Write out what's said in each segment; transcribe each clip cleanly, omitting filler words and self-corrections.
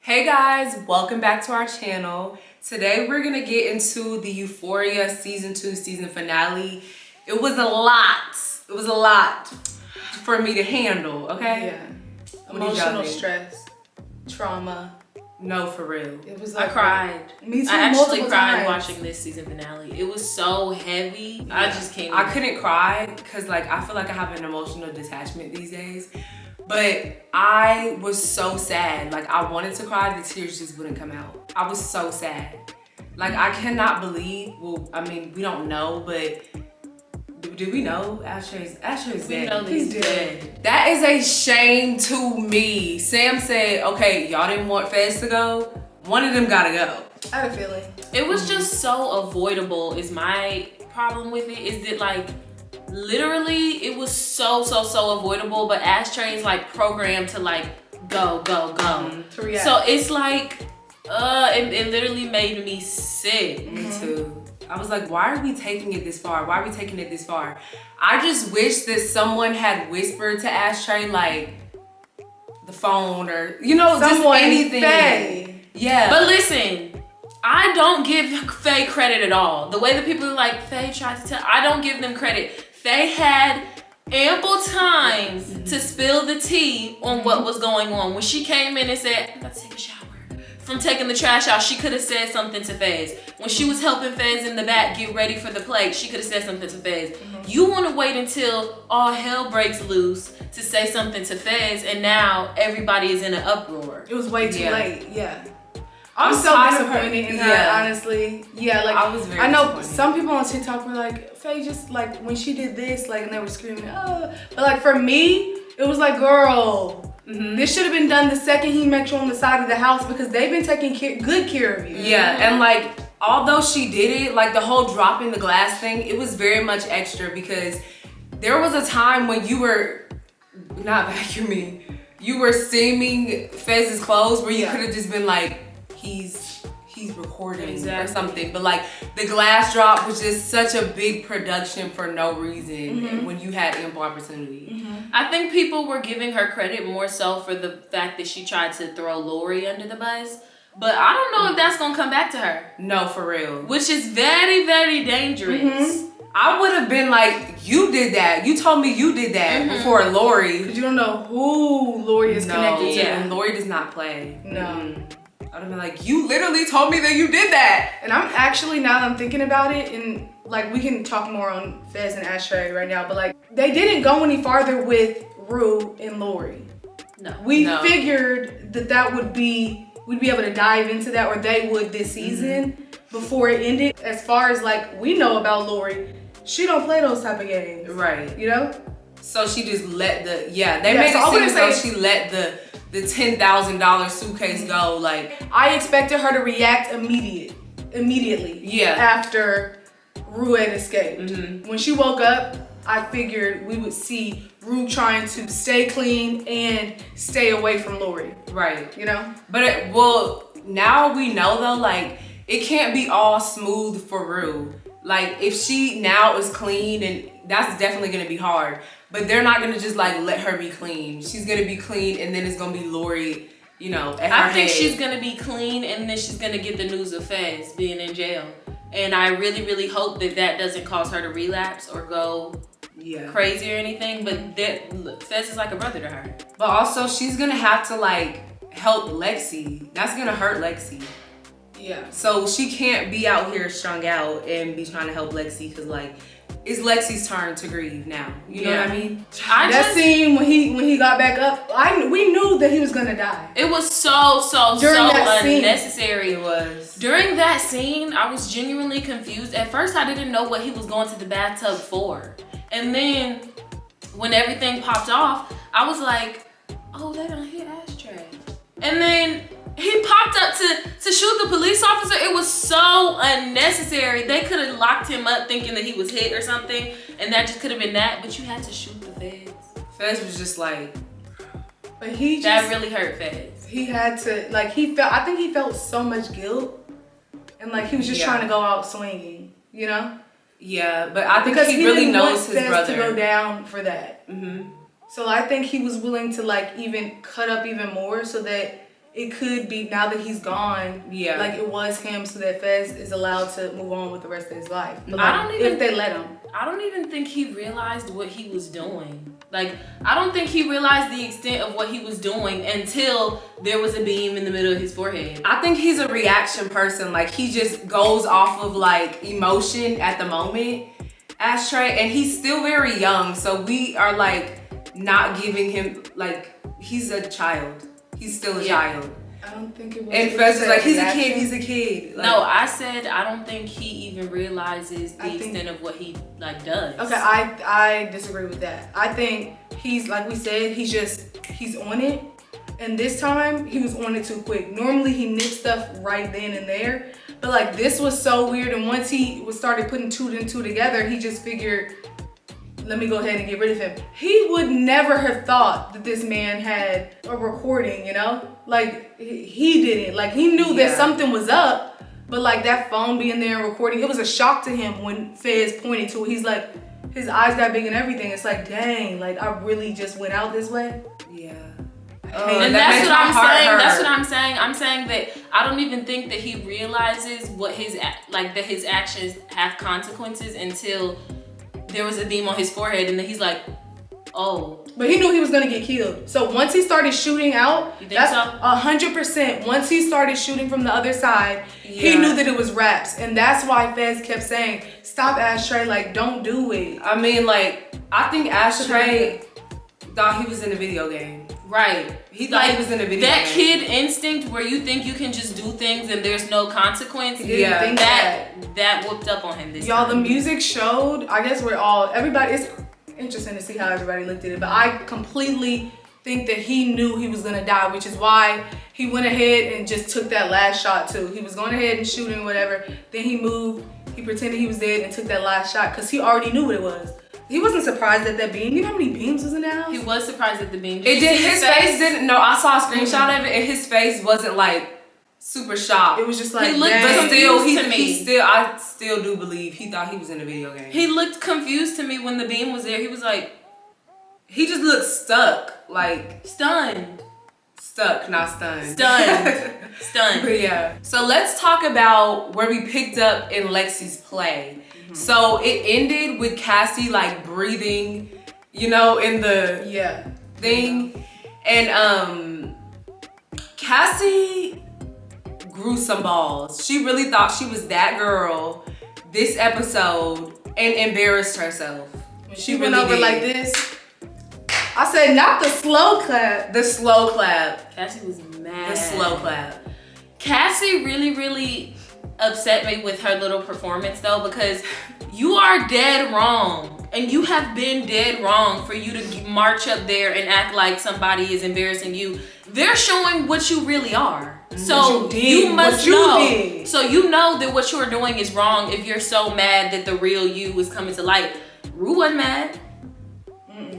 Hey guys, welcome back to our channel. Today we're gonna get into the Euphoria season 2 season finale. It was a lot for me to handle, okay? Yeah. Emotional stress, trauma. No, for real. It was I cried. Me too. I actually multiple cried times. watching this season finale. It was so heavy. Yeah. I just can't. I couldn't cry because like I feel like I have an emotional detachment these days. But I was so sad. Like I wanted to cry, the tears just wouldn't come out. I was so sad. Like I cannot believe, well, I mean, we don't know, but do we know Ashtray's dead? He's dead. That is a shame to me. Sam said, okay, y'all didn't want Fez to go. One of them gotta go. I had a feeling. It was just so avoidable is my problem with it, is that like, literally it was so avoidable, but Ashtray is like programmed to like go. To react. So it's like, it literally made me sick. Me too. I was like, why are we taking it this far? Why are we taking it this far? I just wish that someone had whispered to Ashtray like the phone or, you know, someone, just anything. Faye. Yeah. But listen, I don't give Faye credit at all. The way that people are like, Faye tried to tell, I don't give them credit. Faye had ample time to spill the tea on what was going on. When she came in and said, I'm about to take a shower. From taking the trash out, she could have said something to Fez. When she was helping Fez in the back get ready for the plate, she could have said something to Fez. You want to wait until all hell breaks loose to say something to Fez, and now everybody is in an uproar. It was way too late. Yeah. I'm so disappointed in her, honestly. Yeah, like I was very I know disappointed. some people on TikTok were like, Faye just like when she did this, like, and they were screaming, oh. But like for me, it was like, girl, this should have been done the second he met you on the side of the house because they've been taking good care of you. Yeah, and like, although she did it, like the whole dropping the glass thing, it was very much extra because there was a time when you were not vacuuming, you were steaming Fez's clothes where you could have just been like, he's recording or something. But like the glass drop was just such a big production for no reason when you had ample opportunity. I think people were giving her credit more so for the fact that she tried to throw Lori under the bus. But I don't know if that's gonna come back to her. No, for real. Which is very, very dangerous. I would have been like, you did that. You told me you did that before Lori. Because you don't know who Lori is connected to. And Lori does not play. No. I would have been like, you literally told me that you did that. And I'm actually, now that I'm thinking about it, and like we can talk more on Fez and Ashtray right now, but like they didn't go any farther with Rue and Lori. No. We figured that would be, we'd be able to dive into that, or they would this season before it ended. As far as like we know about Lori, she don't play those type of games. Right. You know? So she just let the, they made it seem as though she let the $10,000 suitcase go. Like, I expected her to react immediately. Yeah. After Rue had escaped. When she woke up, I figured we would see Rue trying to stay clean and stay away from Lori. right. You know? But now we know though, like, it can't be all smooth for Rue. Like, if she now is clean, and that's definitely gonna be hard, but they're not gonna just like let her be clean. She's gonna be clean, and then it's gonna be Lori, you know, at her I think head. she's gonna be clean, and then she's gonna get the news of Fez being in jail. And I really, really hope that doesn't cause her to relapse or go crazy or anything. But look, Fez is like a brother to her. But also, she's gonna have to like help Lexi. That's gonna hurt Lexi. Yeah. So she can't be out here strung out and be trying to help Lexi, because like, it's Lexi's turn to grieve now. You know what I mean? That scene when he got back up, we knew that he was gonna die. It was so unnecessary. It was. During that scene, I was genuinely confused. At first, I didn't know what he was going to the bathtub for. And then when everything popped off, I was like, oh, they done hit Ashtray. And then he popped up to shoot the police officer. It was so unnecessary. They could have locked him up thinking that he was hit or something, and that just could have been that, but you had to shoot the Feds. Fez was just like, but he just, that really hurt Fez. He had to, like, I think he felt so much guilt, and like he was just trying to go out swinging, you know? Yeah, but I think because he really knows his Fez brother to go down for that. So I think he was willing to like even cut up even more so that it could be, now that he's gone, like it was him, so that Fez is allowed to move on with the rest of his life. But like, if they let him. I don't even think he realized what he was doing. Like, I don't think he realized the extent of what he was doing until there was a beam in the middle of his forehead. I think he's a reaction person. Like, he just goes off of like emotion at the moment, Ashtray, and he's still very young, so we are like not giving him, like, he's a child. He's still a child. I don't think it was. And Fez is like, he's a kid. Like, no, I said I don't think he even realizes the extent of what he like does. Okay, I disagree with that. I think he's, like we said, he's on it. And this time he was on it too quick. Normally he nips stuff right then and there. But like, this was so weird. And once he started putting two and two together, he just figured, let me go ahead and get rid of him. He would never have thought that this man had a recording, you know? Like, he didn't. Like, he knew that something was up, but like that phone being there and recording, it was a shock to him when Fez pointed to it. He's like, his eyes got big and everything. It's like, dang, like I really just went out this way? Yeah. And that's what I'm saying. That's what I'm saying. I'm saying that I don't even think that he realizes what that his actions have consequences until there was a beam on his forehead, and then he's like, oh. But he knew he was gonna get killed. So once he started shooting out, you think that's so? 100%. Once he started shooting from the other side, he knew that it was raps. And that's why Fez kept saying, stop, Ashtray, like, don't do it. I mean, like, I think Ashtray thought he was in a video game. Right. He thought he was in a video game. That kid instinct where you think you can just do things and there's no consequence. He didn't think that whooped up on him this Y'all, time. the music showed, I guess it's interesting to see how everybody looked at it, but I completely think that he knew he was gonna die, which is why he went ahead and just took that last shot too. He was going ahead and shooting whatever, then he moved, he pretended he was dead and took that last shot because he already knew what it was. He wasn't surprised at that beam. You know how many beams was in the house? He was surprised at the beam. His face didn't, no, I saw a screenshot of it and his face wasn't like super shocked. It was just like, he looked confused to me. I still do believe he thought he was in a video game. He looked confused to me when the beam was there. He was like, he just looked stuck, like stunned. Stuck, not stunned. Stunned. But yeah. So let's talk about where we picked up in Lexi's play. So it ended with Cassie like breathing, you know, in the thing. And Cassie grew some balls. She really thought she was that girl this episode and embarrassed herself. When she went over like this, I said, not the slow clap. The slow clap. Cassie was mad. The slow clap. Cassie really upset me with her little performance though, because you are dead wrong. And you have been dead wrong for you to march up there and act like somebody is embarrassing you. They're showing what you really are. So you must know. So you know that what you're doing is wrong if you're so mad that the real you is coming to light. Rue wasn't mad.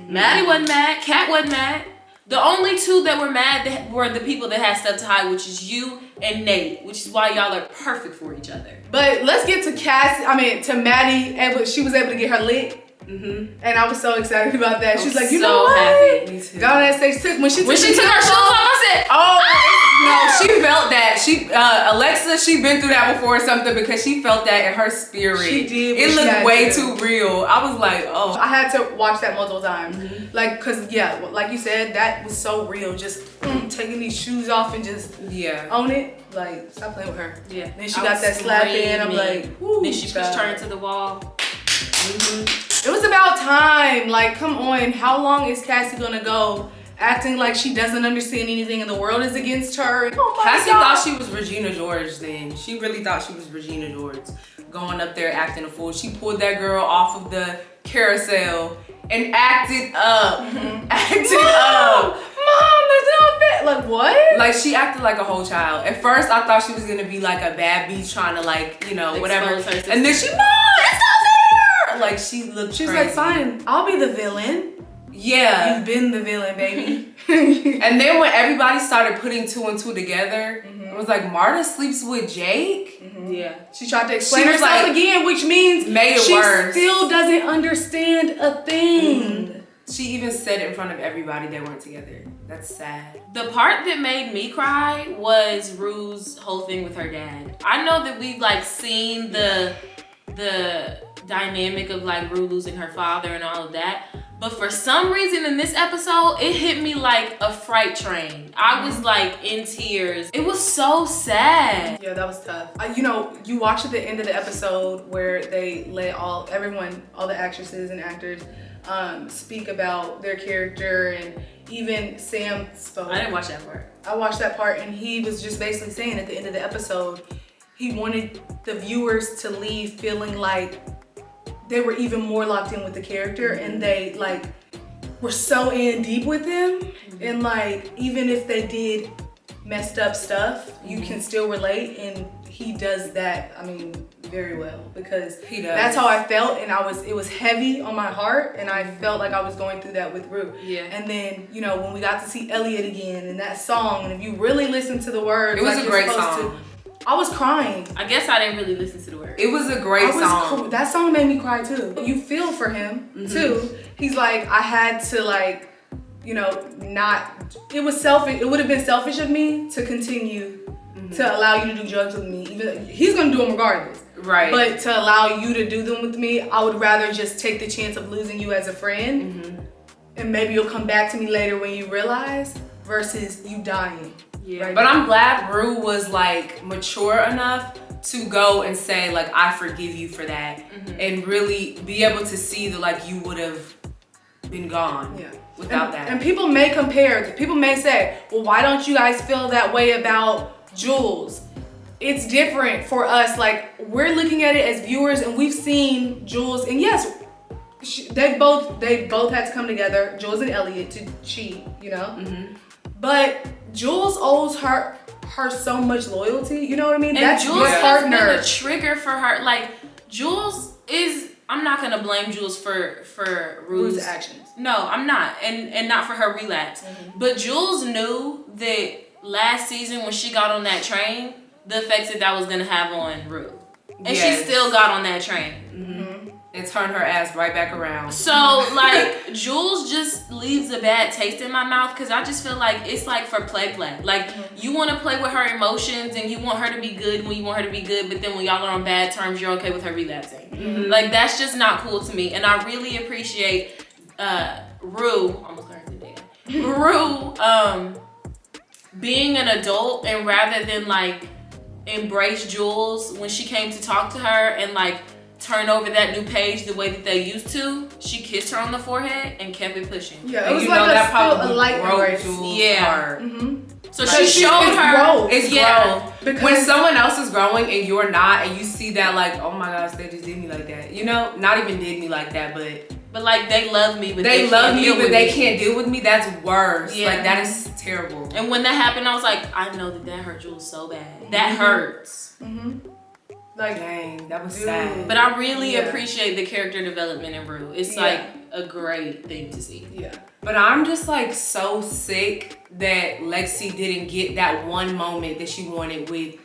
Maddy wasn't mad. Kat wasn't mad. The only two that were mad were the people that had stuff to hide, which is you and Nate, which is why y'all are perfect for each other. But let's get to to Maddy, and she was able to get her lick. And I was so excited about that. She's like, you know what? Happy. Me too. God, that stage took when she took her shoes off, I said, no, she felt that. Alexa, she been through that before or something because she felt that in her spirit. She did. It looked way too real. I was like, oh. I had to watch that multiple times. Like, cause like you said, that was so real. Just taking these shoes off and just own it. Like, stop playing with her. Yeah. Then she got that slap in. I'm like, whoo. Then she pushed her into the wall. It was about time. Like, come on. How long is Cassie gonna go acting like she doesn't understand anything and the world is against her? Oh my Cassie God. thought she was Regina George then. She really thought she was Regina George. Going up there acting a fool. She pulled that girl off of the carousel and acted up. Acted up. Mom, there's no fit. Like, what? Like, she acted like a whole child. At first, I thought she was gonna be like a bad bitch trying to, like, you know, whatever. And then she, Mom, it's not fair! Like, she looked She's crazy. like, fine, I'll be the villain. Yeah. You've been the villain, baby. And then when everybody started putting two and two together, it was like, Marta sleeps with Jake? Yeah. She tried to explain She was herself like, again, which means made it she worse. still doesn't understand a thing. she even said in front of everybody they weren't together. That's sad. The part that made me cry was Rue's whole thing with her dad. I know that we've like seen the dynamic of like Rue losing her father and all of that. But for some reason in this episode, it hit me like a freight train. I was like in tears. It was so sad. Yeah, that was tough. You know, you watch at the end of the episode where they let all the actresses and actors speak about their character, and even Sam spoke. I didn't watch that part. I watched that part, and he was just basically saying at the end of the episode, he wanted the viewers to leave feeling like they were even more locked in with the character, and they like were so in deep with him, and like even if they did messed up stuff, you can still relate, and he does that, I mean, very well, because He does. that's how I felt, and it was heavy on my heart, and I felt like I was going through that with Rue. Yeah. And then, you know, when we got to see Elliot again and that song, and if you really listen to the words, It was like a you're great supposed song. I was crying. I guess I didn't really listen to the words. It was a great song. That song made me cry too. You feel for him too. He's like, I had to like, you know, not. It was selfish. It would have been selfish of me to continue to allow you to do drugs with me. Even he's gonna do them regardless. Right. But to allow you to do them with me, I would rather just take the chance of losing you as a friend, and maybe you'll come back to me later when you realize, versus you dying. Yeah. Right But now. I'm glad Rue was like mature enough to go and say like, I forgive you for that, and really be able to see that like you would have been gone without that. And people may compare, people may say, well, why don't you guys feel that way about Jules? It's different for us. Like, we're looking at it as viewers, and we've seen Jules, and yes, they both had to come together, Jules and Elliot, to cheat, you know? But Jules owes her so much loyalty, you know what I mean? And That's Jules your has partner. been a trigger for her. Like, Jules is, I'm not gonna blame Jules for Rue's actions. No, I'm not. And not for her relapse. But Jules knew that last season when she got on that train, the effects that was gonna have on Rue. And she still got on that train. And turn her ass right back around. So, like, Jules just leaves a bad taste in my mouth, because I just feel like it's like for play. Like, you want to play with her emotions, and you want her to be good when you want her to be good, but then when y'all are on bad terms, you're okay with her relapsing. Like, that's just not cool to me. And I really appreciate Rue, almost got her today. Rue being an adult, and rather than like embrace Jules when she came to talk to her and like turn over that new page the way that they used to, she kissed her on the forehead and kept it pushing. Yeah, it was like a light embrace. Yeah. So she showed her growth. It's Yeah. growth. When someone else is growing and you're not, and you see that like, oh my gosh, they just did me like that. You know, not even did me like that, but like they love me, but they love can't me, deal but with they me. can't deal with me. That's worse. Yeah. Like that is terrible. And when that happened, I was like, I know that hurt Jules so bad. That hurts. Like, dang, that was sad. But I really appreciate the character development in Rue. It's like a great thing to see. Yeah. But I'm just like so sick that Lexi didn't get that one moment that she wanted with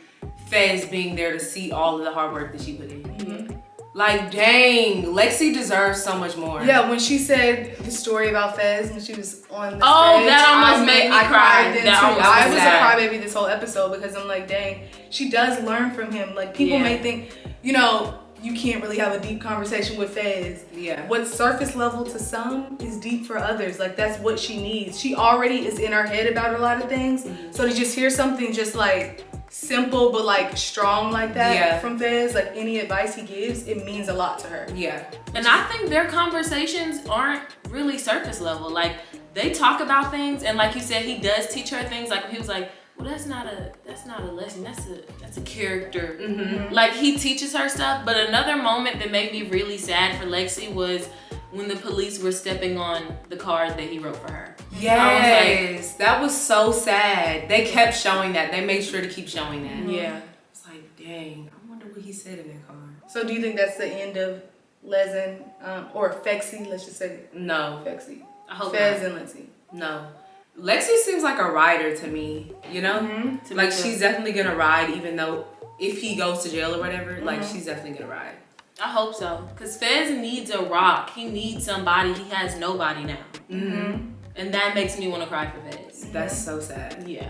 Fez being there to see all of the hard work that she put in. Like, dang, Lexi deserves so much more. Yeah, when she said the story about Fez when she was on the stage, that almost made me cry. Then That too. almost I was was sad. a crybaby this whole episode, because I'm like, dang, she does learn from him. Like, people Yeah. may think, you know, you can't really have a deep conversation with Fez. Yeah. What's surface level to some is deep for others. Like, that's what she needs. She already is in her head about a lot of things. So to just hear something just like simple but like strong like that from Fez, like any advice he gives, it means a lot to her. Yeah. And I think their conversations aren't really surface level. Like, they talk about things, and like you said, he does teach her things. Like, he was like, well, that's not a lesson, that's a character. Like, he teaches her stuff. But another moment that made me really sad for Lexi was when the police were stepping on the card that he wrote for her. Yes, that was so sad. They kept showing that. They made sure to keep showing that. Yeah. It's like, dang, I wonder what he said in that card. So do you think that's the end of Lezen, or Fexi, let's just say No, Fexi. I hope Fez not. and Lexi. no. Lexi seems like a rider to me, you know? Like, she's definitely gonna ride, even though if he goes to jail or whatever, like, she's definitely gonna ride. I hope so. Because Fez needs a rock. He needs somebody. He has nobody now. Mm-hmm. And that makes me want to cry for Fez. That's so sad. Yeah.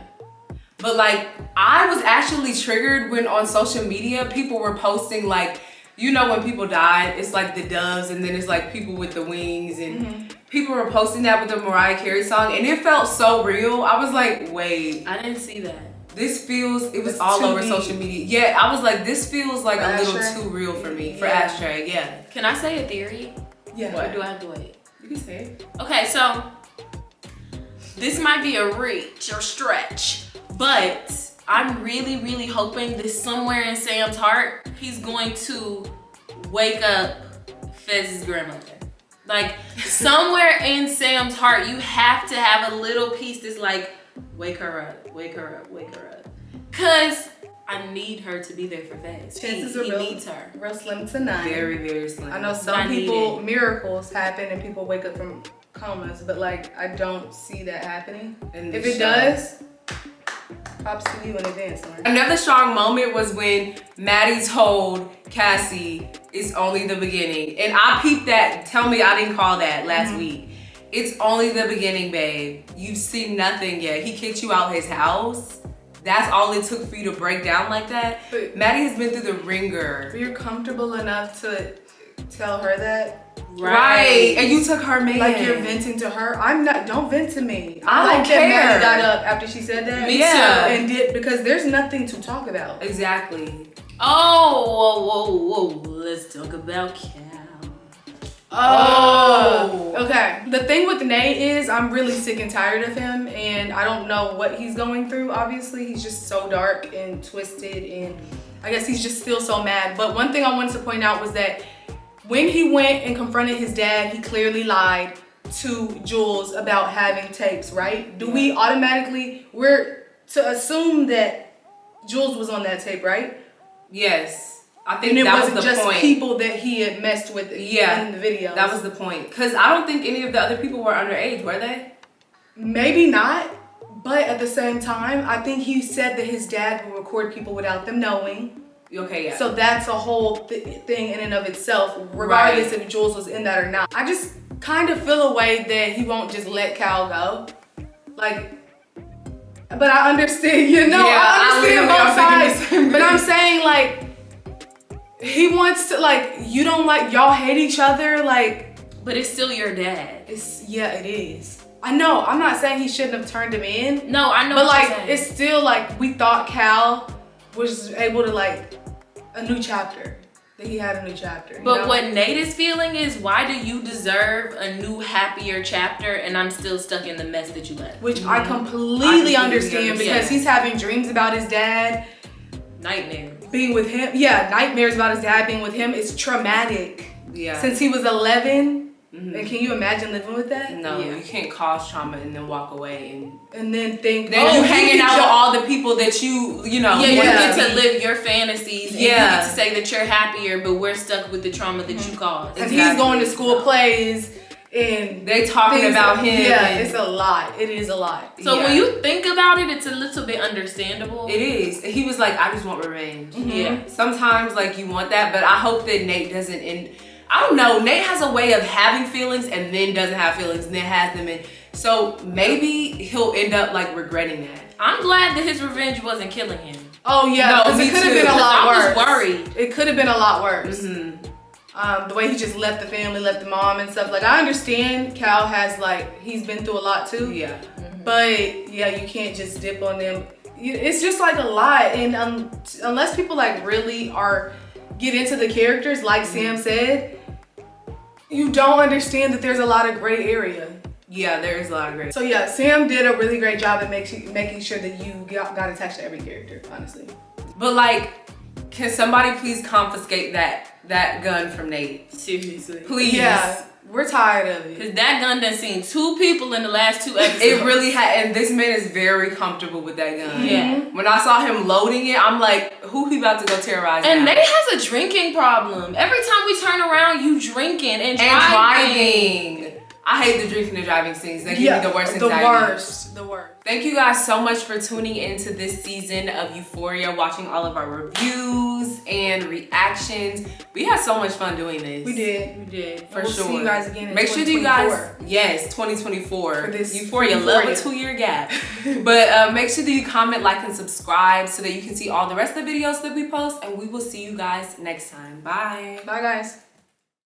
But like, I was actually triggered when on social media, people were posting like, you know, when people died, it's like the doves and then it's like people with the wings and people were posting that with the Mariah Carey song and it felt so real. I was like, wait. I didn't see that. This feels, it was It's all too over deep. social media. Yeah, I was like, this feels like For a little Ashtray? too real for me. For Yeah. Ashtray, yeah. Can I say a theory? Yeah. What? Or do I have to wait? You can say it. Okay, so this might be a reach or stretch, but I'm really, really hoping that somewhere in Sam's heart, he's going to wake up Fez's grandmother. Like, somewhere in Sam's heart, you have to have a little piece that's like, wake her up, wake her up, wake her up. Cause I need her to be there for Fez. Chances He are needs her. real slim to none. Very, very slim. I know I some need people, it. miracles happen and people wake up from comas, but like, I don't see that happening. In the If it show. does, props to you in advance, Lauren. Another strong moment was when Maddy told Cassie, it's only the beginning. And I peeped that, tell me I didn't call that last week. It's only the beginning, babe. You've seen nothing yet. He kicked you out his house. That's all it took for you to break down like that. But- Maddy has been through the ringer. But you're comfortable enough to tell her that? Right. And you took her man. Like you're venting to her? I'm not, don't vent to me. I don't like care. that Maddy got up after she said that. Me Yeah. too. And did, because there's nothing to talk about. Exactly. Oh, whoa. Let's talk about Cal. Oh. Okay. The thing with Nate is I'm really sick and tired of him and I don't know what he's going through, obviously. He's just so dark and twisted and I guess he's just still so mad. But one thing I wanted to point out was that when he went and confronted his dad, he clearly lied to Jules about having tapes, right? Do we automatically, we're to assume that Jules was on that tape, right? Yes. I think And it that wasn't was the just point. people that he had messed with Yeah, in the video. That was the point. Because I don't think any of the other people were underage, were they? Maybe not, but at the same time, I think he said that his dad would record people without them knowing. Okay, yeah. So that's a whole thing in and of itself, regardless if Jules was in that or not. I just kind of feel a way that he won't just let Cal go. Like, but I understand, you know, Yeah, I understand I'm both thinking the sides. same But I'm thing. saying, like, he wants to, like, you don't like, y'all hate each other, like, But it's still your dad. yeah, it is. I know, I'm not saying he shouldn't have turned him in. No, I know But what like, you're saying. it's still like, we thought Cal was able to like, a new chapter. That he had a new chapter. you But know? what Nate is feeling is, why do you deserve a new, happier chapter and I'm still stuck in the mess that you left? Which I completely completely understand understand. because he's having dreams about his dad Nightmare. being with him. Yeah, nightmares about his dad being with him. It's traumatic. Yeah. Since he was 11. And can you imagine living with that? No, Yeah. you can't cause trauma and then walk away and And then think, then you hanging out with all. all the people that you know. Yeah, you want get to to be. live your fantasies and Yeah. you get to say that you're happier, but we're stuck with the trauma that you caused. And he's going to school plays and They talking things- about him. Yeah, and it's a lot. It is a lot. So Yeah. when you think about it, it's a little bit understandable. It is. He was like, I just want revenge. Yeah. Sometimes like you want that, but I hope that Nate doesn't end. I don't know. Nate has a way of having feelings and then doesn't have feelings and then has them. And so maybe he'll end up like regretting that. I'm glad that his revenge wasn't killing him. Oh yeah, No, because me it could have too. been a lot I worse. was worried. It could have been a lot worse. Mm-hmm. The way he just left the family, left the mom and stuff. Like I understand Cal has like, he's been through a lot too. Yeah. But yeah, you can't just dip on them. It's just like a lot. And unless people like really get into the characters, like Sam said, you don't understand that there's a lot of gray area. Yeah, there is a lot of great. So yeah, Sam did a really great job at making sure that you got attached to every character, honestly. But like, can somebody please confiscate that gun from Nate? Seriously. Please. Yeah, we're tired of it. Because that gun done seen 2 people in the last 2 episodes. It really had, and this man is very comfortable with that gun. Yeah. When I saw him loading it, I'm like, who he about to go terrorize And now? Nate has a drinking problem. Every time we turn around, you drinking and driving. And driving. I hate the drinking and driving scenes. They give me the worst anxiety. The worst. Thank you guys so much for tuning into this season of Euphoria, watching all of our reviews and reactions. We had so much fun doing this. We did. For we'll sure. see you guys again in Make sure you guys, 2024. For this Euphoria, love a 2-year gap. But make sure that you comment, like, and subscribe so that you can see all the rest of the videos that we post. And we will see you guys next time. Bye. Bye, guys.